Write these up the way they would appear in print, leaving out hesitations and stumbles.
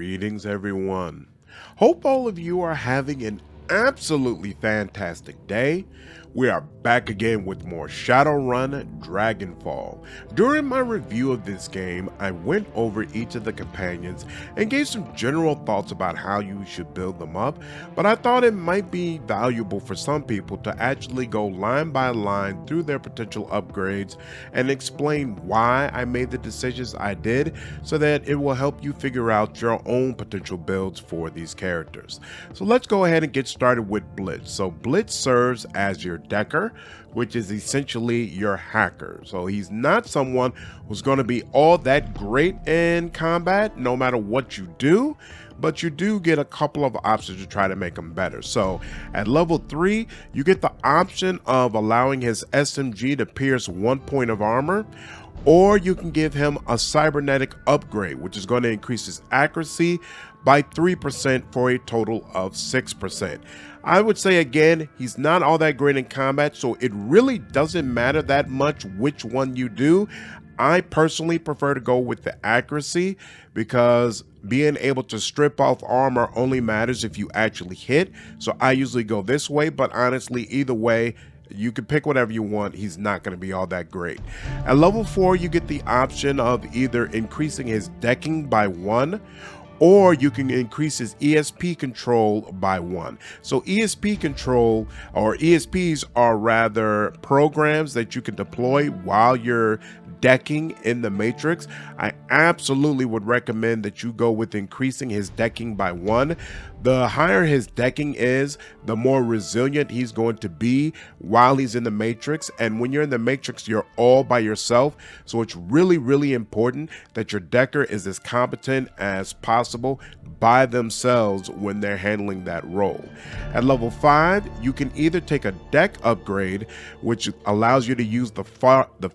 Greetings, everyone. Hope all of you are having an absolutely fantastic day. We are back again with more Shadowrun Dragonfall. During my review of this game, I went over each of the companions and gave some general thoughts about how you should build them up, but I thought it might be valuable for some people to actually go line by line through their potential upgrades and explain why I made the decisions I did, so that it will help you figure out your own potential builds for these characters. So let's go ahead and get started with Blitz. So Blitz serves as your decker, which is essentially your hacker. So he's not someone who's going to be all that great in combat no matter what you do, but you do get a couple of options to try to make him better. So at level 3, you get the option of allowing his SMG to pierce 1 point of armor, or you can give him a cybernetic upgrade, which is going to increase his accuracy by 3% for a total of 6%. I would say again, he's not all that great in combat, so it really doesn't matter that much which one you do. I personally prefer to go with the accuracy, because being able to strip off armor only matters if you actually hit. So I usually go this way, but honestly, either way, you can pick whatever you want. He's not going to be all that great. At level 4, you get the option of either increasing his decking by 1, or you can increase his ESP control by 1. So ESP control, or ESPs, are rather programs that you can deploy while you're decking in the Matrix. I absolutely would recommend that you go with increasing his decking by 1. The higher his decking is, the more resilient he's going to be while he's in the Matrix. And when you're in the Matrix, you're all by yourself. So it's really, really important that your decker is as competent as possible by themselves when they're handling that role. At level 5, you can either take a deck upgrade, which allows you to use the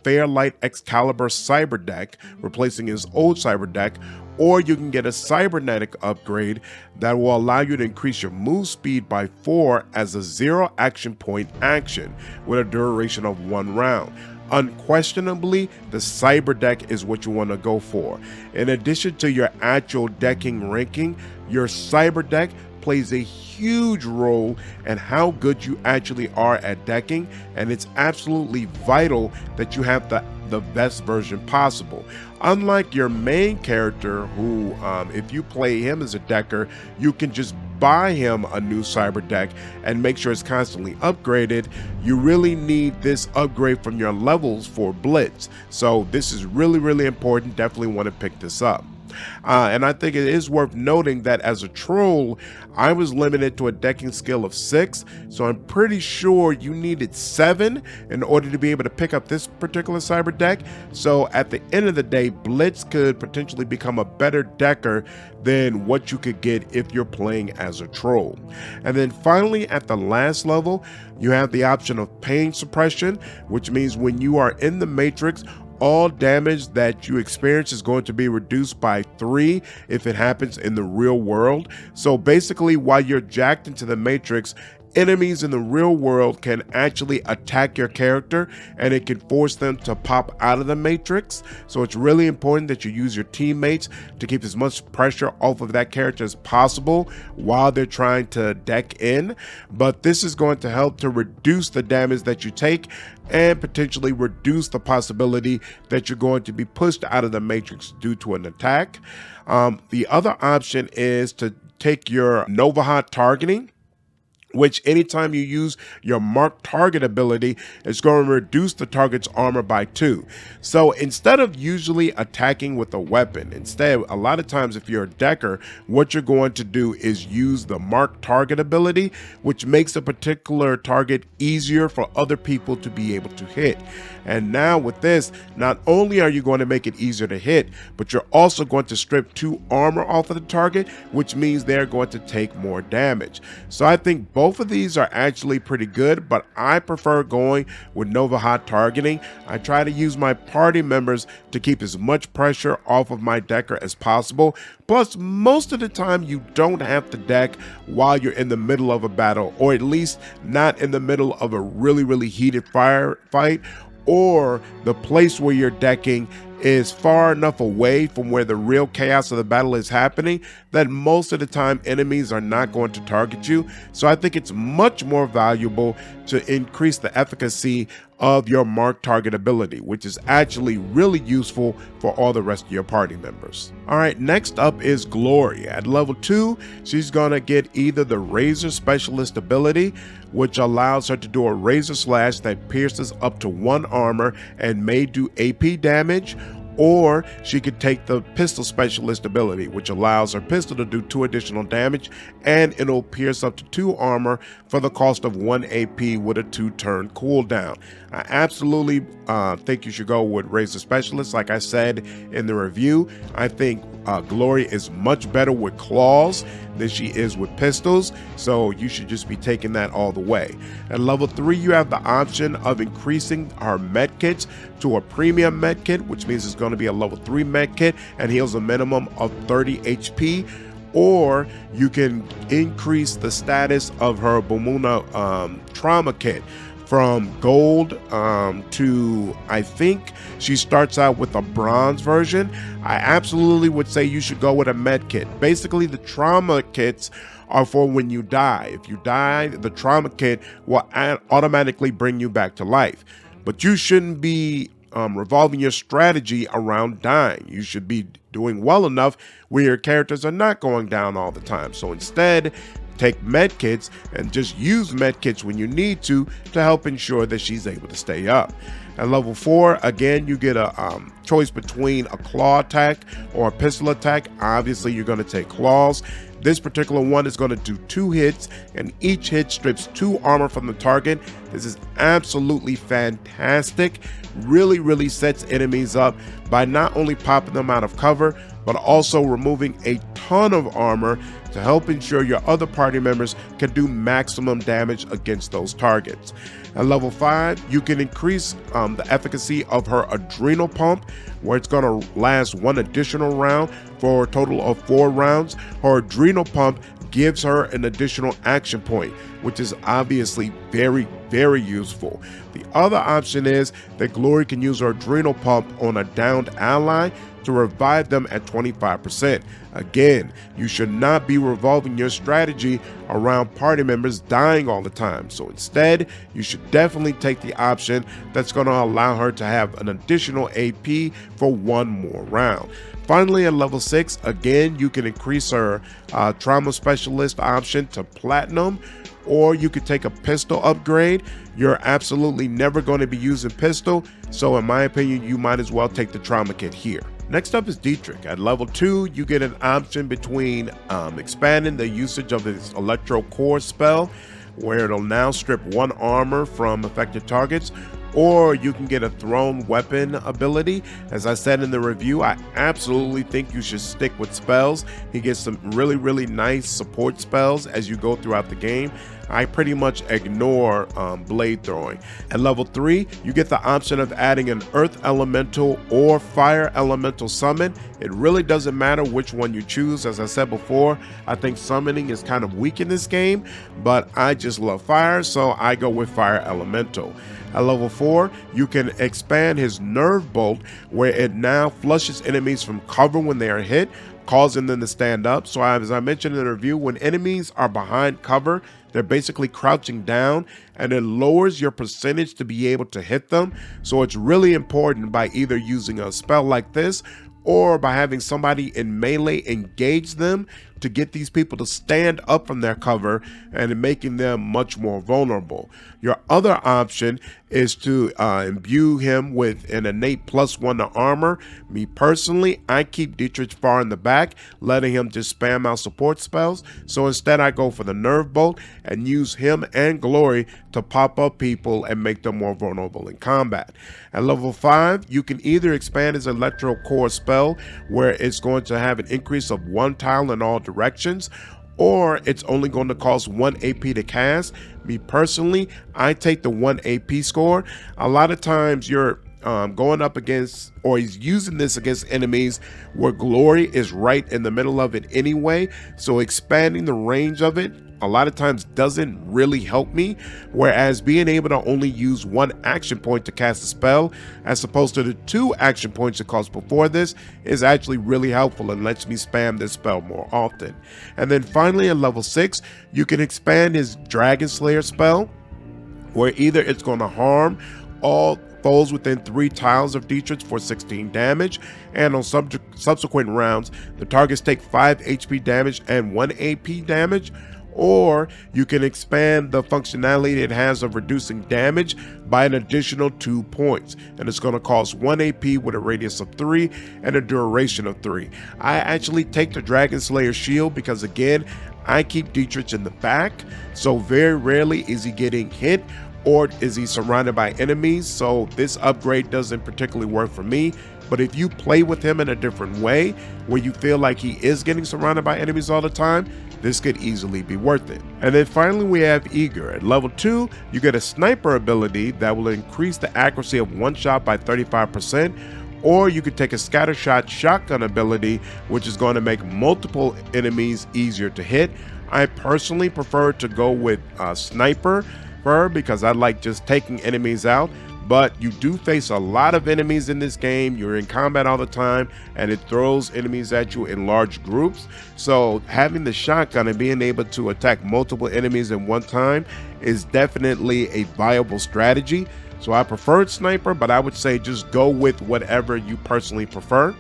Fairlight Excalibur Cyber deck, replacing his old Cyber deck, or you can get a cybernetic upgrade that will allow you to increase your move speed by 4 as a 0 action point action with a duration of 1 round. Unquestionably, the cyber deck is what you want to go for. In addition to your actual decking ranking, your cyber deck plays a huge role in how good you actually are at decking, and it's absolutely vital that you have the best version possible. Unlike your main character, who if you play him as a decker, you can just buy him a new cyber deck and make sure it's constantly upgraded. You really need this upgrade from your levels for Blitz. So this is really, really important. Definitely want to pick this up. And I think it is worth noting that as a troll, I was limited to a decking skill of 6, so I'm pretty sure you needed 7 in order to be able to pick up this particular cyber deck. So at the end of the day, Blitz could potentially become a better decker than what you could get if you're playing as a troll. And then finally, at the last level, you have the option of pain suppression, which means when you are in the Matrix, all damage that you experience is going to be reduced by 3 if it happens in the real world. So basically, while you're jacked into the Matrix, enemies in the real world can actually attack your character, and it can force them to pop out of the Matrix. So it's really important that you use your teammates to keep as much pressure off of that character as possible while they're trying to deck in. But this is going to help to reduce the damage that you take and potentially reduce the possibility that you're going to be pushed out of the Matrix due to an attack. The other option is to take your Nova Hot targeting, which anytime you use your marked target ability, it's going to reduce the target's armor by 2. So instead of usually attacking with a weapon, instead, a lot of times if you're a decker, what you're going to do is use the marked target ability, which makes a particular target easier for other people to be able to hit. And now with this, not only are you going to make it easier to hit, but you're also going to strip 2 armor off of the target, which means they're going to take more damage. So I think both of these are actually pretty good, but I prefer going with Nova Hot targeting. I try to use my party members to keep as much pressure off of my decker as possible. Plus, most of the time you don't have to deck while you're in the middle of a battle, or at least not in the middle of a really, really heated firefight, or the place where you're decking is far enough away from where the real chaos of the battle is happening that most of the time enemies are not going to target you. So I think it's much more valuable to increase the efficacy of your mark target ability, which is actually really useful for all the rest of your party members. All right, next up is Glory. At level 2, she's gonna get either the Razor Specialist ability, which allows her to do a razor slash that pierces up to 1 armor and may do AP damage, or she could take the Pistol Specialist ability, which allows her pistol to do 2 additional damage and it'll pierce up to 2 armor for the cost of 1 AP with a 2-turn cooldown. I absolutely think you should go with Razor Specialist. Like I said in the review, I think Glory is much better with claws than she is with pistols, so you should just be taking that all the way. At level 3, you have the option of increasing her medkits to a premium medkit, which means it's going to be a level 3 medkit and heals a minimum of 30 HP. Or you can increase the status of her Bomuna trauma kit from gold to, I think she starts out with a bronze version. I absolutely would say you should go with a med kit. Basically, the trauma kits are for when you die. If you die, the trauma kit will automatically bring you back to life. But you shouldn't be revolving your strategy around dying. You should be doing well enough where your characters are not going down all the time. So instead, take medkits and just use medkits when you need to help ensure that she's able to stay up. At level 4, again, you get a choice between a claw attack or a pistol attack. Obviously, you're going to take claws. This particular one is going to do 2 hits, and each hit strips 2 armor from the target. This is absolutely fantastic. Really sets enemies up by not only popping them out of cover, but also removing a ton of armor to help ensure your other party members can do maximum damage against those targets. At level 5, you can increase the efficacy of her adrenal pump, where it's going to last 1 additional round for a total of 4 rounds. Her adrenal pump gives her an additional action point, which is obviously very useful. The other option is that Glory can use her adrenal pump on a downed ally to revive them at 25%. Again, you should not be revolving your strategy around party members dying all the time. So instead, you should definitely take the option that's going to allow her to have an additional AP for 1 more round. Finally, at level 6, again, you can increase her trauma specialist option to platinum, or you could take a pistol upgrade. You're absolutely never going to be using pistol, so in my opinion, you might as well take the trauma kit here. Next up is Dietrich. At level 2, you get an option between expanding the usage of his Electro Core spell, where it'll now strip 1 armor from affected targets, or you can get a thrown weapon ability. As I said in the review, I absolutely think you should stick with spells. He gets some really nice support spells as you go throughout the game. I pretty much ignore blade throwing. At level 3, you get the option of adding an earth elemental or fire elemental summon. It really doesn't matter which one you choose. As I said before, I think summoning is kind of weak in this game, but I just love fire, so I go with fire elemental. At level 4, you can expand his nerve bolt, where it now flushes enemies from cover when they are hit, causing them to stand up. So as I mentioned in the review, when enemies are behind cover, they're basically crouching down, and it lowers your percentage to be able to hit them. So it's really important by either using a spell like this or by having somebody in melee engage them to get these people to stand up from their cover and making them much more vulnerable. Your other option is to imbue him with an innate +1 to armor. Me personally, I keep Dietrich far in the back, letting him just spam out support spells. So instead I go for the nerve bolt and use him and Glory to pop up people and make them more vulnerable in combat. At level 5, you can either expand his Electro Core spell, where it's going to have an increase of 1 tile in all directions, or it's only going to cost 1 AP to cast. Me personally, I take the 1 AP score. A lot of times you're going up against, or he's using this against enemies where Glory is right in the middle of it anyway, so expanding the range of it a lot of times doesn't really help me, whereas being able to only use one action point to cast a spell as opposed to the 2 action points it costs before this is actually really helpful and lets me spam this spell more often. And then finally at level 6, you can expand his Dragon Slayer spell, where either it's going to harm all foes within 3 tiles of Dietrich for 16 damage, and on subsequent rounds, the targets take 5 HP damage and 1 AP damage, or you can expand the functionality it has of reducing damage by an additional 2 points, and it's going to cost 1 AP with a radius of 3 and a duration of 3. I actually take the Dragon Slayer shield because, again, I keep Dietrich in the back, so very rarely is he getting hit or is he surrounded by enemies, so this upgrade doesn't particularly work for me. But if you play with him in a different way, where you feel like he is getting surrounded by enemies all the time, this could easily be worth it. And then finally we have Eiger. At level 2, you get a sniper ability that will increase the accuracy of one shot by 35%, or you could take a scattershot shotgun ability, which is going to make multiple enemies easier to hit. I personally prefer to go with sniper because I like just taking enemies out, but you do face a lot of enemies in this game. You're in combat all the time, and it throws enemies at you in large groups. So having the shotgun and being able to attack multiple enemies at one time is definitely a viable strategy. So I preferred sniper, but I would say just go with whatever you personally prefer.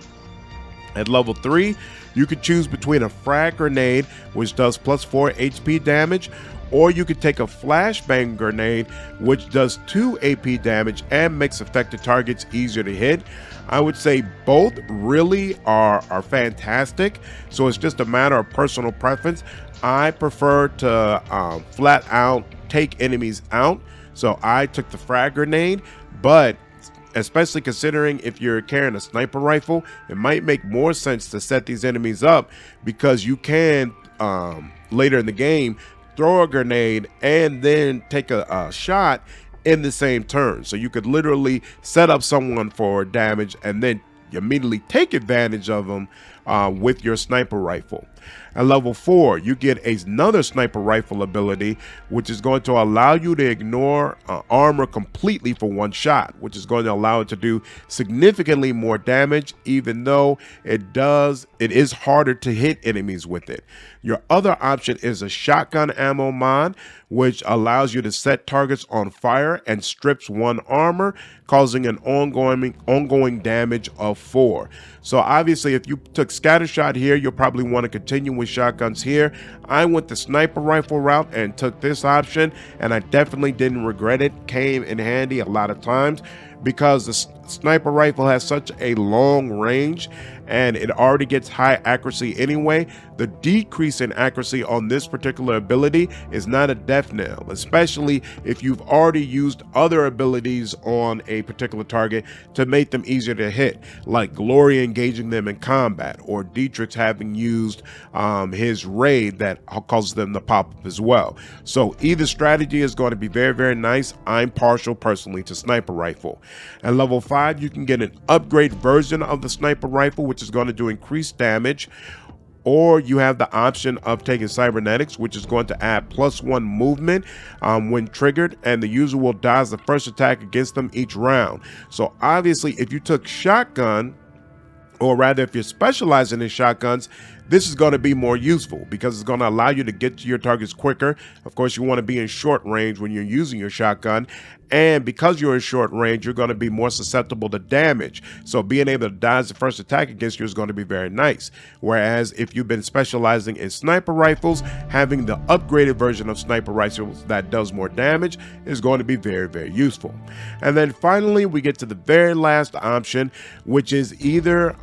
At level 3, you could choose between a frag grenade, which does plus 4 HP damage, or you could take a flashbang grenade, which does 2 AP damage and makes affected targets easier to hit. I would say both really are fantastic, so it's just a matter of personal preference. I prefer to flat out take enemies out, so I took the frag grenade, but especially considering if you're carrying a sniper rifle, it might make more sense to set these enemies up, because you can later in the game throw a grenade and then take a shot in the same turn. So you could literally set up someone for damage and then immediately take advantage of them with your sniper rifle. At level 4, you get another sniper rifle ability, which is going to allow you to ignore armor completely for one shot, which is going to allow it to do significantly more damage, even though it is harder to hit enemies with it. Your other option is a shotgun ammo mod, which allows you to set targets on fire and strips 1 armor, causing an ongoing damage of 4. So obviously, if you took scattershot here, you'll probably want to continue with shotguns here. I went the sniper rifle route and took this option, and I definitely didn't regret it. Came in handy a lot of times because the sniper rifle has such a long range and it already gets high accuracy anyway. The decrease in accuracy on this particular ability is not a death knell, especially if you've already used other abilities on a particular target to make them easier to hit, like Glory engaging them in combat, or Dietrich having used his raid that causes them to pop up as well. So either strategy is going to be very, very nice. I'm partial personally to sniper rifle. At level 5, you can get an upgrade version of the sniper rifle, which is going to do increased damage, or you have the option of taking cybernetics, which is going to add +1 movement when triggered, and the user will dodge the first attack against them each round. So obviously, if you took shotgun, or rather if you're specializing in shotguns, this is going to be more useful because it's going to allow you to get to your targets quicker. Of course, you want to be in short range when you're using your shotgun, and because you're in short range, you're going to be more susceptible to damage. So being able to dodge the first attack against you is going to be very nice. Whereas if you've been specializing in sniper rifles, having the upgraded version of sniper rifles that does more damage is going to be very, very useful. And then finally, we get to the very last option, which is either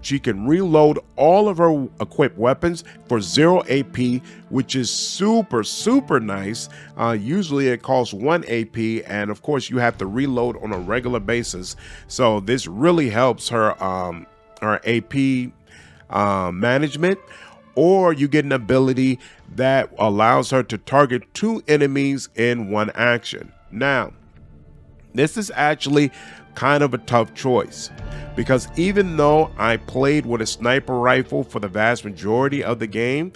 she can reload all of her equipped weapons for 0 AP, which is super, super nice. Usually it costs 1 AP, and of course you have to reload on a regular basis. So this really helps her AP management. Or you get an ability that allows her to target 2 enemies in one action. Now, this is actually kind of a tough choice, because even though I played with a sniper rifle for the vast majority of the game,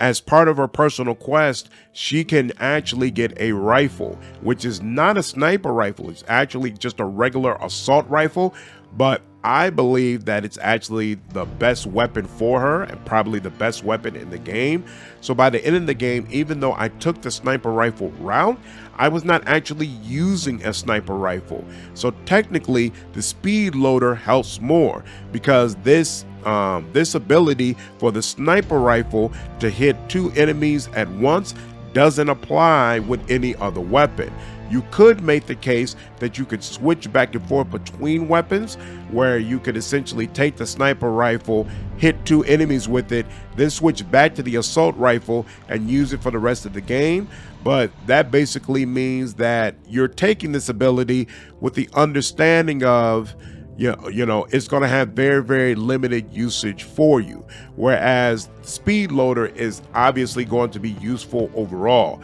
as part of her personal quest, she can actually get a rifle, which is not a sniper rifle. It's actually just a regular assault rifle, but I believe that it's actually the best weapon for her and probably the best weapon in the game. So by the end of the game, even though I took the sniper rifle route, I was not actually using a sniper rifle. So technically the speed loader helps more because this ability for the sniper rifle to hit 2 enemies at once doesn't apply with any other weapon. You could make the case that you could switch back and forth between weapons, where you could essentially take the sniper rifle, hit 2 enemies with it, then switch back to the assault rifle and use it for the rest of the game. But that basically means that you're taking this ability with the understanding of, you know, it's going to have very, very limited usage for you, whereas speed loader is obviously going to be useful overall.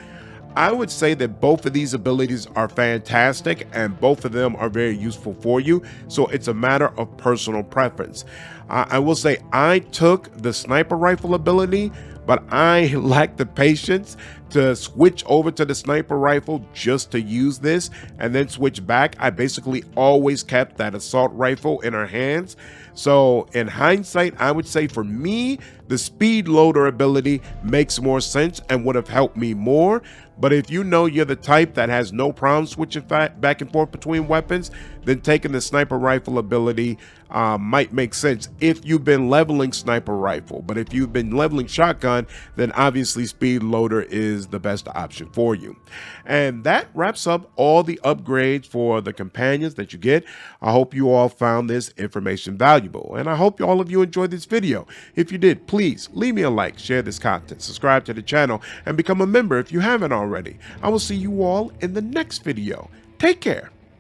I would say that both of these abilities are fantastic and both of them are very useful for you. So it's a matter of personal preference. I will say I took the sniper rifle ability, but I lack the patience to switch over to the sniper rifle just to use this and then switch back. I basically always kept that assault rifle in her hands. So in hindsight, I would say for me, the speed loader ability makes more sense and would have helped me more. But if you know you're the type that has no problem switching back and forth between weapons, then taking the sniper rifle ability might make sense if you've been leveling sniper rifle. But if you've been leveling shotgun, then obviously speed loader is the best option for you. And that wraps up all the upgrades for the companions that you get. I hope you all found this information valuable, and I hope all of you enjoyed this video. If you did, please leave me a like, share this content, subscribe to the channel, and become a member if you haven't already. I will see you all in the next video. Take care.